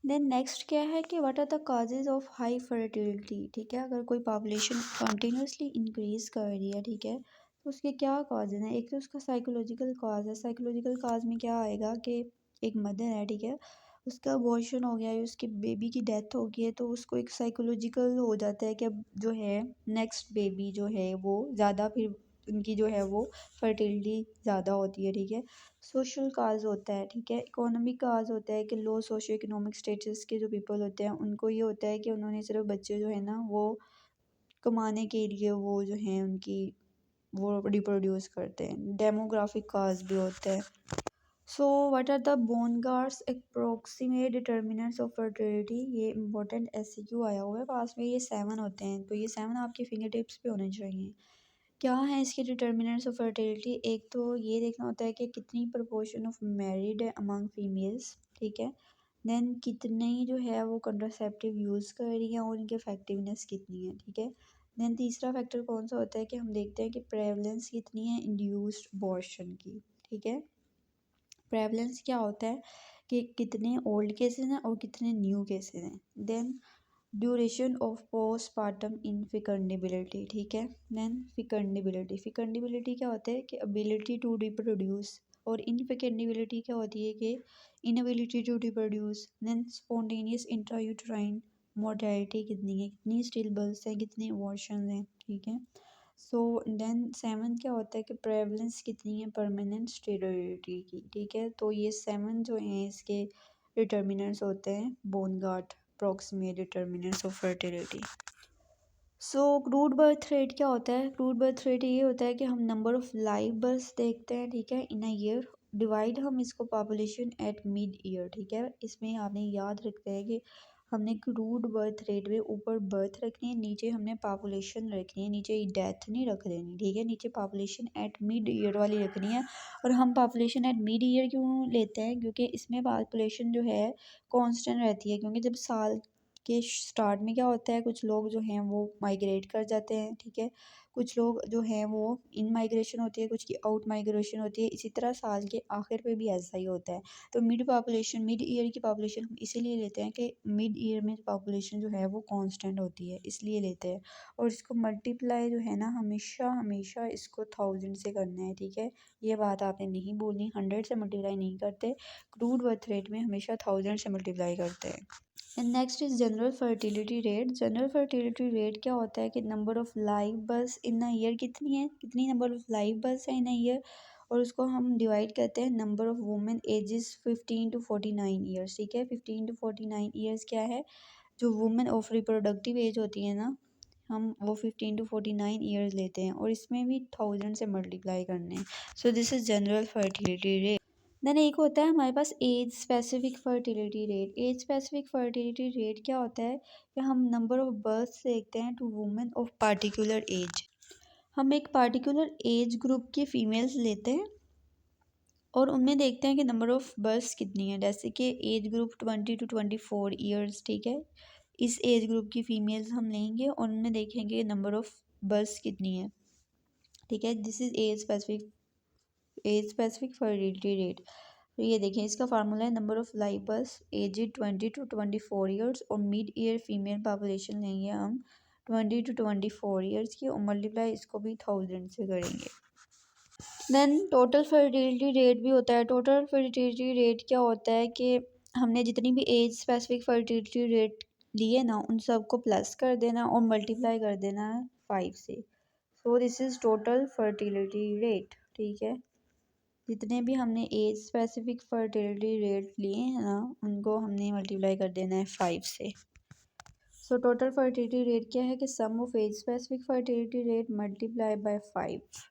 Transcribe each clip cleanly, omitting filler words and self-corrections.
Then next क्या है कि what are the causes of high fertility. ठीक है, अगर कोई पॉपुलेशन कंटिन्यूसली इंक्रीज कर रही है, ठीक है, तो उसके क्या काजेज हैं। एक तो उसका साइकोलॉजिकल काज है। साइकोलॉजिकल काज में क्या आएगा कि एक मदर है, ठीक है, उसका अबॉर्शन हो गया है, उसके बेबी की डेथ हो गई है, तो उसको एक साइकोलॉजिकल हो जाता है कि अब जो है नेक्स्ट बेबी जो है वो ज़्यादा फिर उनकी जो है वो फर्टिलिटी ज़्यादा होती है। ठीक है, सोशल काज होता है, ठीक है, इकोनॉमिक काज होता है कि लो सोशो इकोनॉमिक स्टेटस के जो पीपल होते हैं उनको ये होता है कि उन्होंने सिर्फ बच्चे जो है ना वो कमाने के लिए वो जो हैं उनकी वो रिप्रोड्यूस करते हैं। डेमोग्राफिक काज भी होता है। So what are the Bongaarts proximate determinants of fertility. ये इंपॉर्टेंट एससीक्यू आया हुआ है पास में। ये 7 होते हैं, तो ये 7 आपके फिंगर टिप्स पे होने चाहिए। क्या है इसके डिटर्मिनेंट्स ऑफ फर्टिलिटी। एक तो ये देखना होता है कि कितनी प्रोपोर्शन ऑफ मैरिड है अमंग फीमेल्स। ठीक है, देन कितनी जो है वो कंट्रासेप्टिव यूज़ कर रही हैं और इनकी इफेक्टिवनेस कितनी है। ठीक है, देन तीसरा फैक्टर कौन सा होता है कि हम देखते हैं कि प्रेवलेंस कितनी है इंड्यूस्ड अबॉर्शन की। ठीक है, प्रेवलेंस क्या होता है कि कितने ओल्ड केसेस हैं और कितने न्यू केसेस हैं। देन ड्यूरेशन ऑफ पोस्टपार्टम इन फिकर्निबिलिटी। ठीक है, देन फिकर्निबिलिटी। फिकर्निबिलिटी क्या होता है कि एबिलिटी टू रिप्रोड्यूस, और इनफिकर्निबिलिटी क्या होती है कि inability to reproduce. Then spontaneous intrauterine mortality कितनी है, कितनी स्टिल बर्थ्स हैं, कितने अबॉर्शन हैं। ठीक है, सो देन 7 क्या होता है कि प्रेवलेंस कितनी है परमानेंट स्टेरिलिटी की। ठीक है, तो ये 7 जो हैं इसके डिटर्मिनेंट्स होते हैं Bongaarts proximate determinants of fertility. So crude birth rate क्या होता है। क्रूड बर्थ रेट ये होता है कि हम नंबर ऑफ लाइव बर्थ देखते हैं, ठीक है, इन अ ईयर, डिवाइड हम इसको पॉपुलेशन एट मिड ईयर। ठीक है, इसमें आपने याद रखते हैं कि हमने क्रूड बर्थ रेट में ऊपर बर्थ रखनी है, नीचे हमने पॉपुलेशन रखनी है, नीचे डेथ नहीं रख देनी। ठीक है, नीचे पॉपुलेशन एट मिड ईयर वाली रखनी है। और हम पॉपुलेशन एट मिड ईयर क्यों लेते हैं, क्योंकि इसमें पॉपुलेशन जो है कांस्टेंट रहती है। क्योंकि जब साल के स्टार्ट में क्या होता है, कुछ लोग जो हैं वो माइग्रेट कर जाते हैं। ठीक है, कुछ लोग जो हैं वो इन माइग्रेशन होती है, कुछ की आउट माइग्रेशन होती है। इसी तरह साल के आखिर पे भी ऐसा ही होता है। तो मिड ईयर की पॉपुलेशन हम इसीलिए लेते हैं कि मिड ईयर में पॉपुलेशन जो है वो कांस्टेंट होती है, इसलिए लेते हैं। और इसको मल्टीप्लाई जो है ना हमेशा हमेशा इसको 1000 से करना है। ठीक है, ये बात आपने नहीं बोलनी, 100 से मल्टीप्लाई नहीं करते। क्रूड बर्थ रेट में हमेशा 1000 से मल्टीप्लाई करते हैं। And next is general fertility rate. General fertility rate क्या होता है कि number of live birth in a year कितनी है, कितनी नंबर ऑफ लाइव बर्थ है इन अ ईयर, और उसको हम डिवाइड करते हैं number of women ages 15 to 49 years. ठीक है, 15 to 49 ईयर्स क्या है, जो वुमेन ऑफ रिप्रोडक्टिव एज होती है ना, हम वो 15 to 49 ईयर्स लेते हैं और इसमें भी 1000 से मल्टीप्लाई करने हैं। So this is general fertility rate. Then एक होता है हमारे पास age specific fertility rate. Age specific fertility rate क्या होता है कि हम नंबर ऑफ बर्थ्स देखते हैं to women of particular age. हम एक पार्टिकुलर एज ग्रुप की फीमेल्स लेते हैं और उनमें देखते हैं कि नंबर ऑफ बर्थ्स कितनी है। जैसे कि एज ग्रुप 20 to 24 ईयर्स। ठीक है, इस एज ग्रुप की फीमेल्स हम लेंगे और उनमें देखेंगे नंबर ऑफ बर्थ्स कितनी है। ठीक है, this is age specific fertility rate. तो ये देखें, इसका फार्मूला है number of live birth age 20 to 24 years, और मिड ईयर फीमेल पॉपुलेशन लेंगे हम 20 to 24 ईयर्स की, और मल्टीप्लाई इसको भी 1000 से करेंगे। देन टोटल फर्टिलिटी रेट भी होता है। टोटल फर्टिलिटी रेट क्या होता है कि हमने जितनी भी एज स्पेसिफिक फर्टिलिटी रेट लिए ना उन सबको प्लस कर देना और मल्टीप्लाई कर देना है 5 से। So this is total fertility rate. ठीक है, जितने भी हमने एज स्पेसिफिक फर्टिलिटी रेट लिए हैं ना उनको हमने मल्टीप्लाई कर देना है 5 से। सो टोटल फर्टिलिटी रेट क्या है कि sum of age specific fertility rate multiply by 5।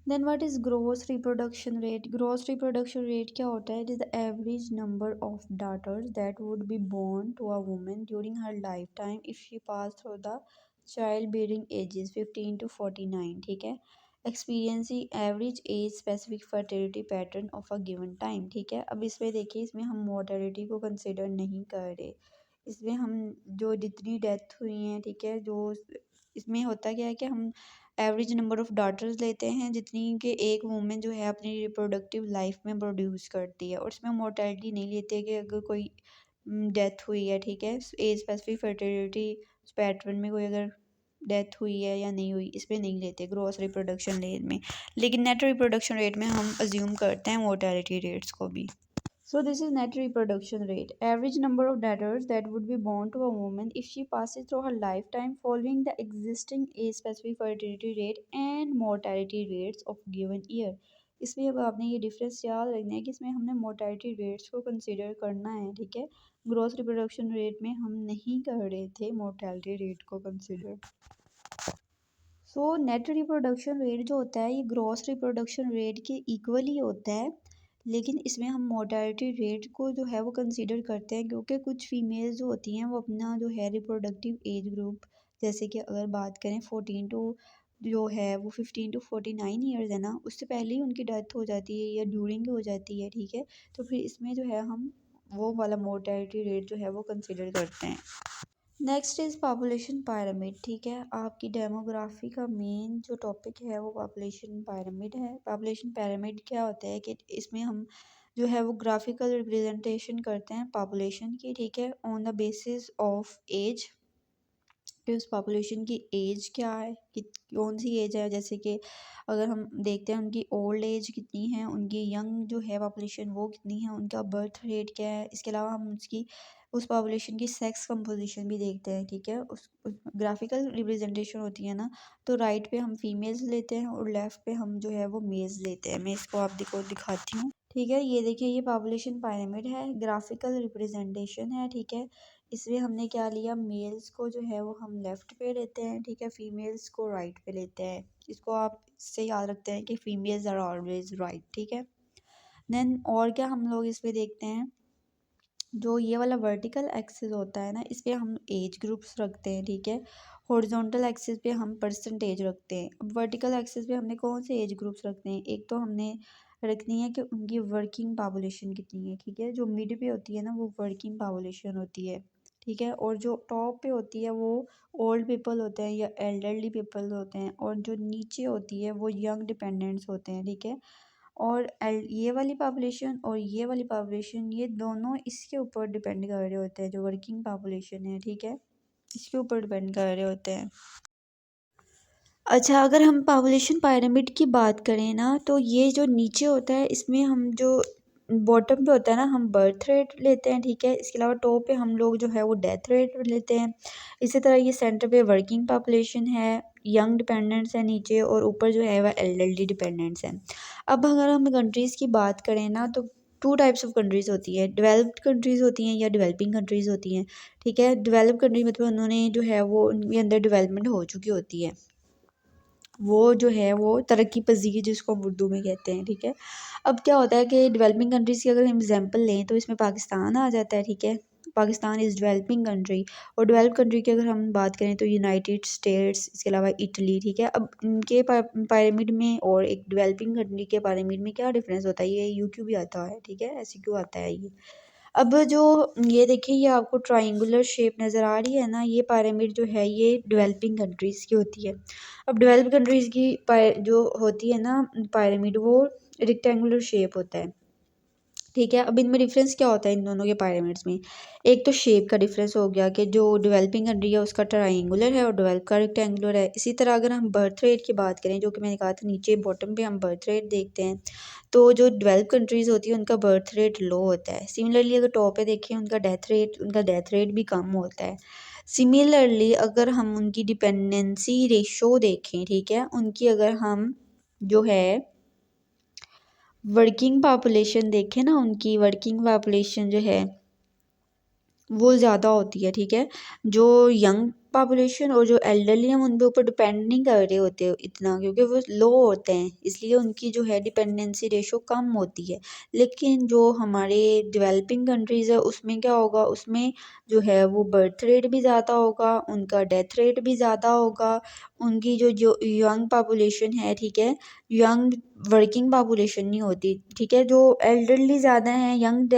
Then what is gross reproduction rate. Gross reproduction rate क्या होता है, it is the average number of daughters that would be born to a woman during her life time if she pass through the child bearing ages 15 to 49। ठीक है, experiencing average age specific fertility pattern of a given time. ठीक है, अब इसमें देखिए, इसमें हम mortality को कंसिडर नहीं कर रहे, इसमें हम जो जितनी डेथ हुई हैं, ठीक है, जो इसमें होता क्या है कि हम एवरेज नंबर ऑफ डॉटर्स लेते हैं जितनी कि एक वूमेन जो है अपनी रिप्रोडक्टिव लाइफ में प्रोड्यूस करती है, और इसमें मोर्टेलिटी नहीं लेते कि अगर कोई डेथ हुई है, ठीक है, एज स्पेसिफिक फर्टिलिटी पैटर्न में कोई अगर डेथ हुई है या नहीं हुई, इस पर नहीं लेते ग्रॉस रिप्रोडक्शन रेट में, लेकिन नेट रिप्रोडक्शन रेट में हम अज्यूम करते हैं मोर्टेलिटी रेट्स को भी। So this is net reproduction rate. Average number of daughters that would be born to a woman if she passes through her lifetime following the existing age-specific fertility rate and mortality rates of given year. इसमें अब आपने ये difference याद रखना है कि इसमें हमने मोर्टेलिटी रेट्स को कंसिडर करना है, ठीक है, ग्रोथ रिप्रोडक्शन रेट में हम नहीं कर रहे थे मोर्टेलिटी रेट को consider. So net reproduction rate जो होता है ये ग्रॉस रिप्रोडक्शन रेट के इक्वली होता है, लेकिन इसमें हम मोर्टेलिटी रेट को जो है वो कंसीडर करते हैं क्योंकि कुछ फीमेल्स जो होती हैं वो अपना जो है रिप्रोडक्टिव एज ग्रुप, जैसे कि अगर बात करें 14 टू जो है वो 15 टू 49 ईयर्स है ना, उससे पहले ही उनकी डेथ हो जाती है या ड्यूरिंग हो जाती है, ठीक है, तो फिर इसमें जो है हम वो वाला मोर्टेलिटी रेट जो है वो कंसिडर करते हैं। नेक्स्ट इज़ पॉपुलेशन पायरामिड, ठीक है, आपकी डेमोग्राफी का मेन जो टॉपिक है वो पॉपुलेशन पायरामिड है। पॉपुलेशन पायरामिड क्या होता है कि इसमें हम जो है वो ग्राफिकल रिप्रेजेंटेशन करते हैं पॉपुलेशन की, ठीक है, on the basis of age, कि उस पॉपुलेशन की एज क्या है, कि कौन सी एज है, जैसे कि अगर हम देखते हैं उनकी ओल्ड एज कितनी है, उनकी यंग जो है पॉपुलेशन वो कितनी है, उनका बर्थ रेट क्या है, इसके अलावा हम उसकी उस पॉपुलेशन की सेक्स कंपोजिशन भी देखते हैं, ठीक है, उस ग्राफिकल रिप्रेजेंटेशन होती है ना, तो राइट पे हम फीमेल्स लेते हैं और लेफ़्ट पे हम जो है वो मेल्स लेते हैं। मैं इसको आप दिखाती हूँ, ठीक है, ये देखिए ये पॉपुलेशन पायरामिड है, ग्राफिकल रिप्रेजेंटेशन है, ठीक है, इसमें हमने क्या लिया, मेल्स को जो है वो हम लेफ़्ट पे लेते हैं, ठीक है, फीमेल्स को राइट पे लेते हैं। इसको आप इससे याद रखते हैं कि फीमेल्स आर ऑलवेज राइट, ठीक है। देन और क्या हम लोग इसमें देखते हैं, जो ये वाला वर्टिकल एक्सिस होता है ना, इस पे हम एज ग्रुप्स रखते हैं, ठीक है, हॉरिजॉन्टल एक्सिस पे हम परसेंटेज रखते हैं। अब वर्टिकल एक्सिस पे हमने कौन से एज ग्रुप्स रखते हैं, एक तो हमने रखनी है कि उनकी वर्किंग पॉपुलेशन कितनी है, ठीक है, जो मिड पे होती है ना वो वर्किंग पॉपुलेशन होती है, ठीक है, और जो टॉप पे होती है वो ओल्ड पीपल होते हैं या एल्डरली पीपल होते हैं, और जो नीचे होती है वो यंग डिपेंडेंट्स होते हैं, ठीक है, और ये वाली पॉपुलेशन और ये वाली पॉपुलेशन ये दोनों इसके ऊपर डिपेंड कर रहे होते हैं, जो वर्किंग पॉपुलेशन है, ठीक है, इसके ऊपर डिपेंड कर रहे होते हैं। अच्छा, अगर हम पॉपुलेशन पायरामिड की बात करें ना, तो ये जो नीचे होता है इसमें हम जो बॉटम पे होता है ना हम बर्थ रेट लेते हैं, ठीक है, इसके अलावा टॉप पे हम लोग जो है वो डेथ रेट लेते हैं। इसी तरह ये सेंटर पे वर्किंग पॉपुलेशन है, यंग डिपेंडेंट्स है नीचे, और ऊपर जो है वह एल्डरली डिपेंडेंट्स हैं। अब अगर हम कंट्रीज़ की बात करें ना, तो टू टाइप्स ऑफ कंट्रीज़ होती है, डेवलप्ड कंट्रीज़ होती हैं या डेवलपिंग कंट्रीज़ होती हैं, ठीक है, डेवलप कंट्री मतलब उन्होंने जो है वो उनके अंदर डेवलपमेंट हो चुकी होती है, वो जो है वो तरक्की पजीर जिसको हम उर्दू में कहते हैं, ठीक है। अब क्या होता है कि डेवलपिंग कंट्रीज़ की अगर हम एग्जांपल लें तो इसमें पाकिस्तान आ जाता है, ठीक है, पाकिस्तान इज़ डेवलपिंग कंट्री। और डेवलप कंट्री की अगर हम बात करें तो यूनाइटेड स्टेट्स, इसके अलावा इटली, ठीक है। अब इनके पायरामिड में और एक डेवलपिंग कंट्री के पायरामिड में क्या डिफरेंस होता है, ये यूक्यू भी आता है, ठीक है, ऐसे क्यों आता है ये। अब जो ये देखिए ये आपको ट्रायंगुलर शेप नज़र आ रही है ना, ये पिरामिड जो है ये डेवलपिंग कंट्रीज़ की होती है। अब डेवलप कंट्रीज़ की जो होती है ना पिरामिड, वो रेक्टेंगुलर शेप होता है, ठीक है। अब इनमें डिफरेंस क्या होता है इन दोनों के पिरामिड्स में, एक तो शेप का डिफरेंस हो गया कि जो डेवलपिंग कंट्री है उसका ट्रायंगुलर है और डेवलप का रेक्टेंगुलर है। इसी तरह अगर हम बर्थ रेट की बात करें, जो कि मैंने कहा था नीचे बॉटम पे हम बर्थ रेट देखते हैं, तो जो डेवलप कंट्रीज़ होती है उनका बर्थ रेट लो होता है। सिमिलरली अगर टॉप पे देखें उनका डेथ रेट भी कम होता है। सिमिलरली अगर हम उनकी डिपेंडेंसी रेशो देखें, ठीक है, उनकी अगर हम जो है वर्किंग पॉपुलेशन देखें ना, उनकी वर्किंग पॉपुलेशन जो है वो ज़्यादा होती है, ठीक है, जो यंग पॉपुलेशन और जो एल्डरली हैं उन पे ऊपर डिपेंड नहीं कर रहे होते इतना, क्योंकि वो लो होते हैं, इसलिए उनकी जो है डिपेंडेंसी रेशो कम होती है। लेकिन जो हमारे डेवलपिंग कंट्रीज़ है उसमें क्या होगा, उसमें जो है वो बर्थ रेट भी ज़्यादा होगा, उनका डेथ रेट भी ज़्यादा होगा, उनकी जो जो यंग पॉपुलेशन है, ठीक है, यंग वर्किंग पॉपुलेशन नहीं होती, ठीक है, जो एल्डरली ज़्यादा हैं, यंग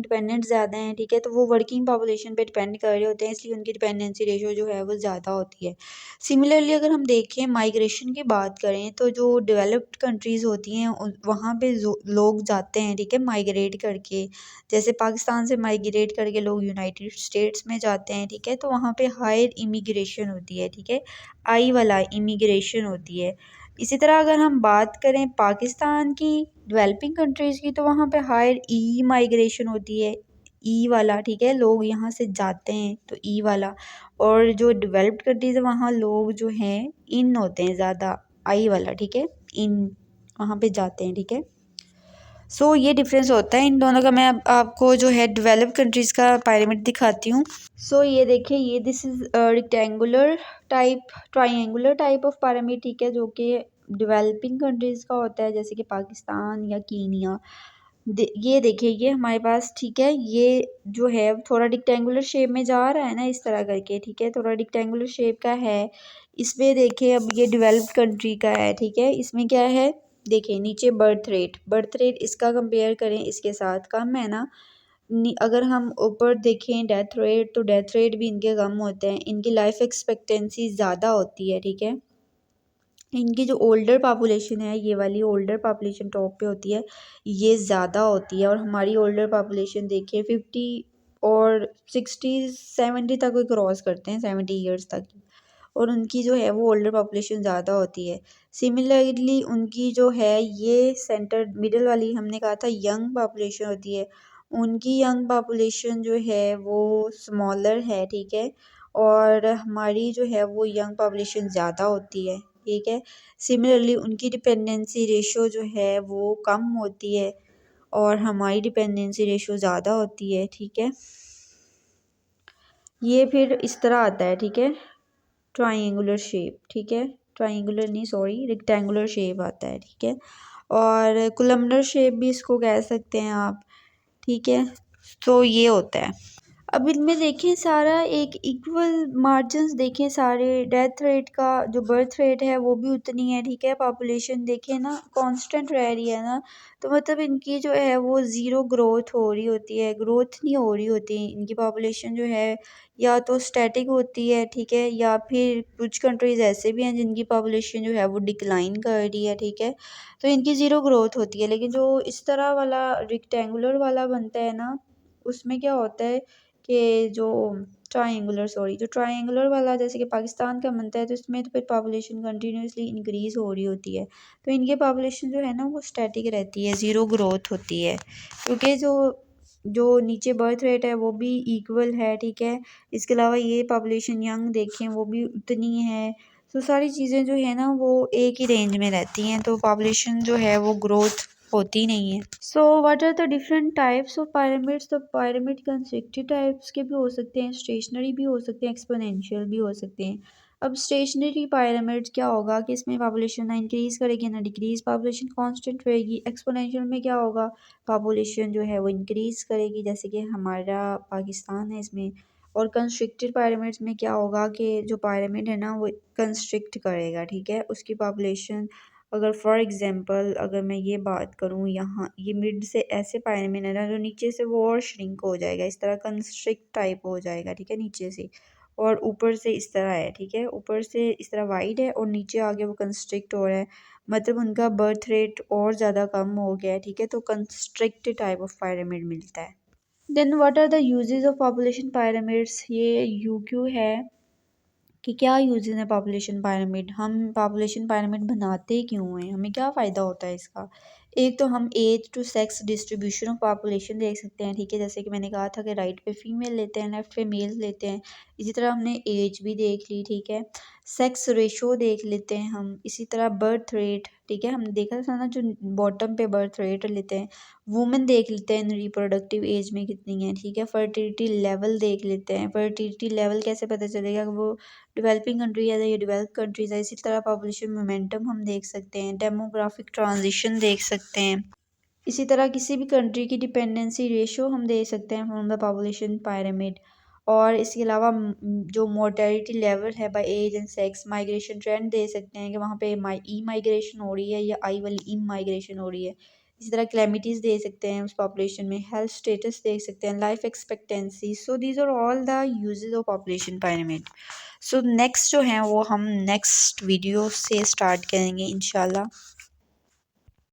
डिपेंडेंट ज़्यादा हैं, ठीक है, तो वो वर्किंग पॉपुलेशन पे डिपेंड कर रहे होते हैं, इसलिए उनकी डिपेंडेंसी रेशो जो जो है वो ज़्यादा होती है। सिमिलरली अगर हम देखें माइग्रेशन की बात करें तो जो डेवलप्ड कंट्रीज़ होती हैं वहाँ पे लोग जाते हैं, ठीक है, माइग्रेट करके। जैसे पाकिस्तान से माइग्रेट करके लोग यूनाइटेड स्टेट्स में जाते हैं, ठीक है, तो वहाँ पे हायर इमिग्रेशन होती है, ठीक है, आई वाला इमिग्रेशन होती है। इसी तरह अगर हम बात करें पाकिस्तान की डेवलपिंग कंट्रीज़ की तो वहाँ पे हायर ई माइग्रेशन होती है, ई वाला, ठीक है, लोग यहाँ से जाते हैं तो ई वाला। और जो डेवलप्ड कंट्रीज़ है वहाँ लोग जो हैं इन होते हैं ज़्यादा, आई वाला, ठीक है, इन वहाँ पे जाते हैं, ठीक है। ये डिफरेंस होता है इन दोनों का। मैं अब आपको जो है डेवलप कंट्रीज़ का पिरामिड दिखाती हूँ। ये देखिए, ये this is rectangular type, triangular type of pyramid, ठीक है, जो कि डेवलपिंग कंट्रीज़ का होता है जैसे कि पाकिस्तान या कीनिया। ये देखिए, ये हमारे पास, ठीक है, ये जो है थोड़ा रेक्टेंगुलर शेप में जा रहा है ना, इस तरह करके, ठीक है, थोड़ा रेक्टेंगुलर शेप का है। इसमें देखिए अब ये डेवलप्ड कंट्री का है, ठीक है, इसमें क्या है, देखिए नीचे बर्थ रेट इसका कंपेयर करें इसके साथ कम है ना। अगर हम ऊपर देखें डेथ रेट, तो डेथ रेट भी इनके कम होते हैं, इनकी लाइफ एक्सपेक्टेंसी ज़्यादा होती है, ठीक है। इनकी जो ओल्डर पॉपुलेशन है, ये वाली ओल्डर पॉपुलेशन टॉप पे होती है, ये ज़्यादा होती है। और हमारी ओल्डर पॉपुलेशन देखिए 50 और 60 70 तक कोई क्रॉस करते हैं, 70 ईयर्स तक। और उनकी जो है वो ओल्डर पॉपुलेशन ज़्यादा होती है। सिमिलरली उनकी जो है ये सेंटर मिडल वाली हमने कहा था यंग पॉपुलेशन होती है, उनकी यंग पॉपुलेशन जो है वो स्मॉलर है, ठीक है। और हमारी जो है वो यंग पॉपुलेशन ज़्यादा होती है, ठीक है। सिमिलरली उनकी डिपेंडेंसी रेशो जो है वो कम होती है और हमारी डिपेंडेंसी रेशो ज़्यादा होती है, ठीक है। ये फिर इस तरह आता है, ठीक है, ट्राइंगुलर शेप, ठीक है, ट्राइंगुलर नहीं, सॉरी, रेक्टेंगुलर शेप आता है, ठीक है। और कोलमनर शेप भी इसको कह सकते हैं आप, ठीक है। ये होता है। अब इनमें देखें सारा एक इक्वल मार्जिन्स देखें, सारे डेथ रेट का जो बर्थ रेट है वो भी उतनी है, ठीक है। पॉपुलेशन देखें ना कांस्टेंट रह रही है ना, तो मतलब इनकी जो है वो ज़ीरो ग्रोथ हो रही होती है, ग्रोथ नहीं हो रही होती इनकी पॉपुलेशन जो है, या तो स्टैटिक होती है, ठीक है, या फिर कुछ कंट्रीज़ ऐसे भी हैं जिनकी पॉपुलेशन जो है वो डिक्लाइन कर रही है, ठीक है, तो इनकी ज़ीरो ग्रोथ होती है। लेकिन जो इस तरह वाला रेक्टेंगुलर वाला बनता है ना, उसमें क्या होता है कि जो ट्रायंगुलर वाला जैसे कि पाकिस्तान का बनता है, तो इसमें तो फिर पॉपुलेशन कंटिन्यूसली इंक्रीज़ हो रही होती है, तो इनकी पॉपुलेशन जो है ना वो स्टैटिक रहती है, ज़ीरो ग्रोथ होती है, क्योंकि जो जो नीचे बर्थ रेट है वो भी इक्वल है, ठीक है। इसके अलावा ये पॉपुलेशन यंग देखें वो भी उतनी है, तो सारी चीज़ें जो है ना वो एक ही रेंज में रहती हैं, तो पॉपुलेशन जो है वो ग्रोथ होती नहीं है। What are the different types of pyramids? तो पिरामिड कंस्ट्रक्टिव टाइप्स के भी हो सकते हैं, स्टेशनरी भी हो सकते हैं, एक्सपोनेंशियल भी हो सकते हैं। अब स्टेशनरी पिरामिड्स क्या होगा कि इसमें पॉपुलेशन ना इंक्रीज़ करेगी ना डिक्रीज़, पॉपुलेशन कांस्टेंट रहेगी। एक्सपोनेंशियल में क्या होगा, पॉपुलेशन जो है वो इंक्रीज़ करेगी, जैसे कि हमारा पाकिस्तान है इसमें। और कंस्ट्रक्टेड पिरामिड्स में क्या होगा कि जो पिरामिड है ना वो कंस्ट्रक्ट करेगा, ठीक है, उसकी पॉपुलेशन, अगर फॉर एग्जांपल अगर मैं ये बात करूँ, यहाँ ये मिड से ऐसे पिरामिड है ना, जो नीचे से वो और श्रिंक हो जाएगा, इस तरह कंस्ट्रिक्ट टाइप हो जाएगा, ठीक है, नीचे से, और ऊपर से इस तरह है, ठीक है, ऊपर से इस तरह वाइड है और नीचे आगे वो कंस्ट्रिक्ट हो रहा है, मतलब उनका बर्थ रेट और ज़्यादा कम हो गया है, ठीक है, तो कंस्ट्रिक्ट टाइप ऑफ पिरामिड मिलता है। Then what are the uses of population pyramids? ये यूक्यू है कि क्या यूजेस है पॉपुलेशन पिरामिड, हम पॉपुलेशन पिरामिड बनाते क्यों हैं, हमें क्या फ़ायदा होता है इसका। एक तो हम age to sex distribution of population देख सकते हैं, ठीक है, जैसे कि मैंने कहा था कि राइट पे फीमेल लेते हैं, लेफ्ट पे मेल लेते हैं। इसी तरह हमने एज भी देख ली, ठीक है, सेक्स रेशो देख लेते हैं हम, इसी तरह बर्थ रेट, ठीक है, हमने देखा था ना जो बॉटम पे बर्थ रेट लेते हैं। वुमेन देख लेते हैं रिप्रोडक्टिव एज में कितनी है, ठीक है, फर्टिलिटी लेवल देख लेते हैं। फर्टिलिटी लेवल कैसे पता चलेगा कि वो डेवलपिंग कंट्री है या डेवलप कंट्रीज है। इसी तरह पॉपुलेशन मोमेंटम हम देख सकते हैं, डेमोग्राफिक ट्रांजिशन देख सकते हैं। इसी तरह किसी भी कंट्री की डिपेंडेंसी रेशो हम दे सकते हैं फ्रॉम द पॉपुलेशन पिरामिड। और इसके अलावा जो मोर्टेलिटी लेवल है by age and sex, migration trend दे सकते हैं कि वहाँ पे ई माइग्रेशन हो रही है या आई वाली इन माइग्रेशन हो रही है। इसी तरह कैलेमिटीज़ देख सकते हैं उस पॉपुलेशन में, हेल्थ स्टेटस देख सकते हैं, life expectancy. So these are all the uses of population pyramid. So next जो है वो हम नेक्स्ट वीडियो से स्टार्ट करेंगे इंशाल्लाह।